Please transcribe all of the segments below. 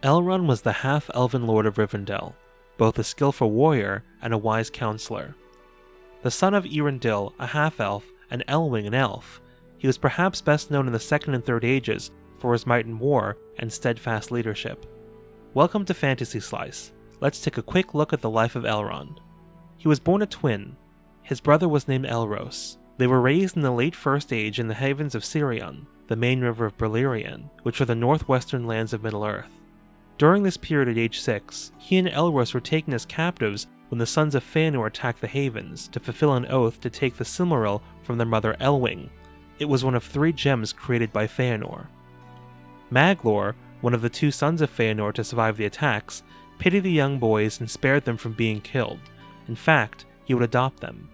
Elrond was the half-elven Lord of Rivendell, both a skillful warrior and a wise counselor. The son of Earendil, a half-elf, and Elwing, an elf, he was perhaps best known in the Second and Third Ages for his might in war and steadfast leadership. Welcome to Fantasy Slice. Let's take a quick look at the life of Elrond. He was born a twin. His brother was named Elros. They were raised in the late First Age in the Havens of Sirion, the main river of Beleriand, which are the northwestern lands of Middle-earth. During this period at age 6, he and Elros were taken as captives when the Sons of Feanor attacked the Havens to fulfill an oath to take the silmaril from their mother Elwing. It was one of 3 gems created by Feanor. Maglor, one of the 2 sons of Feanor to survive the attacks, pitied the young boys and spared them from being killed. In fact, he would adopt them.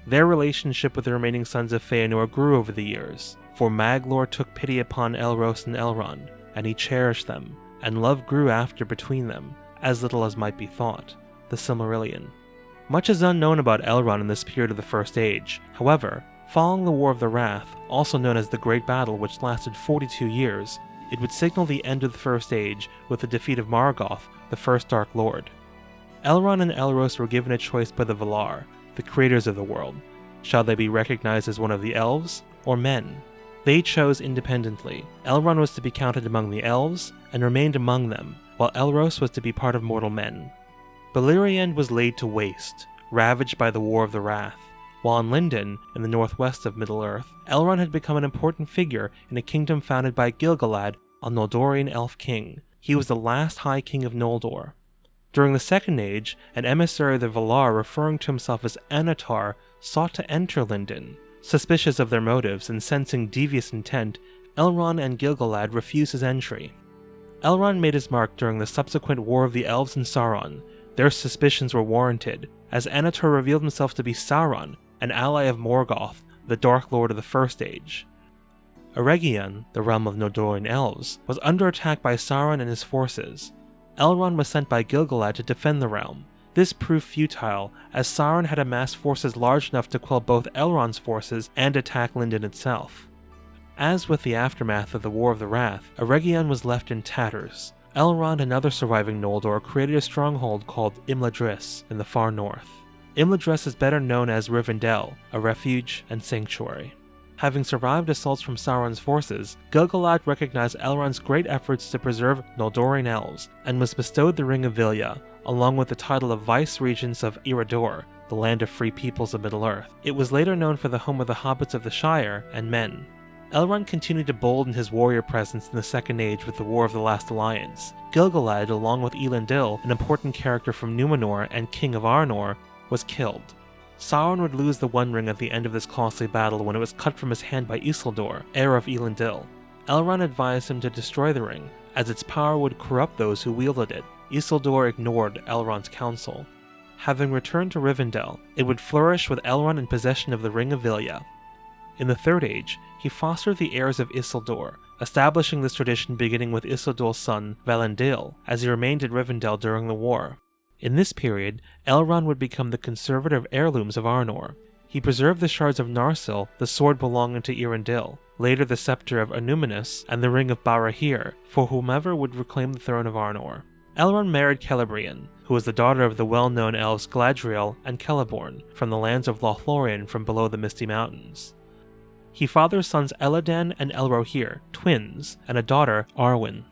Their relationship with the remaining sons of Feanor grew over the years, for Maglor took pity upon Elros and Elrond, and he cherished them, and love grew after between them, as little as might be thought, the Silmarillion. Much is unknown about Elrond in this period of the First Age. However, following the War of the Wrath, also known as the Great Battle which lasted 42 years, it would signal the end of the First Age with the defeat of Morgoth, the first Dark Lord. Elrond and Elros were given a choice by the Valar, the creators of the world. Shall they be recognized as one of the elves, or men? They chose independently. Elrond was to be counted among the elves, and remained among them, while Elros was to be part of mortal men. Beleriand was laid to waste, ravaged by the War of the Wrath, while in Lindon, in the northwest of Middle-earth, Elrond had become an important figure in a kingdom founded by Gil-galad, a Noldorian elf king. He was the last High King of Noldor. During the Second Age, an emissary of the Valar referring to himself as Anatar sought to enter Lindon. Suspicious of their motives and sensing devious intent, Elrond and Gil-galad refused his entry. Elrond made his mark during the subsequent War of the Elves and Sauron. Their suspicions were warranted, as Anatar revealed himself to be Sauron, an ally of Morgoth, the Dark Lord of the First Age. Eregion, the realm of Noldorian elves, was under attack by Sauron and his forces. Elrond was sent by Gil-galad to defend the realm. This proved futile, as Sauron had amassed forces large enough to quell both Elrond's forces and attack Lindon itself. As with the aftermath of the War of the Wrath, Eregion was left in tatters. Elrond and other surviving Noldor created a stronghold called Imladris in the far north. Imladris is better known as Rivendell, a refuge and sanctuary. Having survived assaults from Sauron's forces, Gil-galad recognized Elrond's great efforts to preserve Noldorian elves, and was bestowed the Ring of Vilya, along with the title of Vice-Regents of Eredor, the land of free peoples of Middle-earth. It was later known for the home of the hobbits of the Shire and men. Elrond continued to bolden his warrior presence in the Second Age with the War of the Last Alliance. Gil-galad, along with Elendil, an important character from Numenor and King of Arnor, was killed. Sauron would lose the One Ring at the end of this costly battle when it was cut from his hand by Isildur, heir of Elendil. Elrond advised him to destroy the ring, as its power would corrupt those who wielded it. Isildur ignored Elrond's counsel. Having returned to Rivendell, it would flourish with Elrond in possession of the Ring of Vilya. In the Third Age, he fostered the heirs of Isildur, establishing this tradition beginning with Isildur's son, Valandil, as he remained at Rivendell during the war. In this period, Elrond would become the conservator of heirlooms of Arnor. He preserved the shards of Narsil, the sword belonging to Earendil, later the scepter of Annuminus, and the ring of Barahir, for whomever would reclaim the throne of Arnor. Elrond married Celebrian, who was the daughter of the well-known elves Galadriel and Celeborn, from the lands of Lothlorien from below the Misty Mountains. He fathered sons Elladan and Elrohir, twins, and a daughter, Arwen.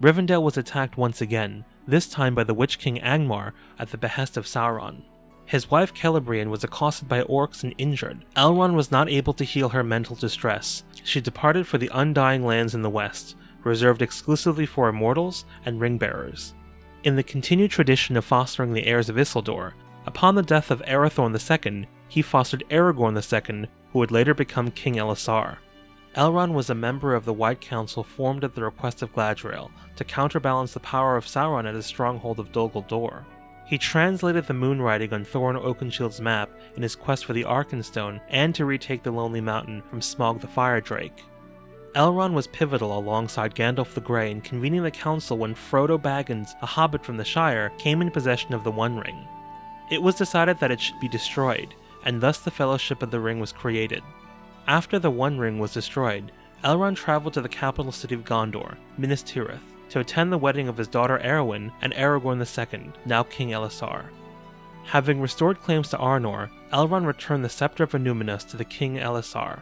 Rivendell was attacked once again, this time by the Witch King Angmar at the behest of Sauron. His wife Celebrian was accosted by orcs and injured. Elrond was not able to heal her mental distress. She departed for the Undying Lands in the west, reserved exclusively for immortals and ring-bearers. In the continued tradition of fostering the heirs of Isildur, upon the death of Arathorn II, he fostered Aragorn II, who would later become King Elisar. Elrond was a member of the White Council formed at the request of Galadriel to counterbalance the power of Sauron at his stronghold of Dol Guldur. He translated the moon writing on Thorin Oakenshield's map in his quest for the Arkenstone and to retake the Lonely Mountain from Smaug the Fire Drake. Elrond was pivotal alongside Gandalf the Grey in convening the council when Frodo Baggins, a hobbit from the Shire, came in possession of the One Ring. It was decided that it should be destroyed, and thus the Fellowship of the Ring was created. After the One Ring was destroyed, Elrond traveled to the capital city of Gondor, Minas Tirith, to attend the wedding of his daughter Arwen and Aragorn II, now King Elessar. Having restored claims to Arnor, Elrond returned the Scepter of Annúminas to the King Elessar.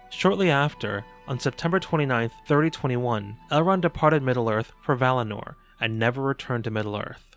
Shortly after, on September 29, 3021, Elrond departed Middle-earth for Valinor and never returned to Middle-earth.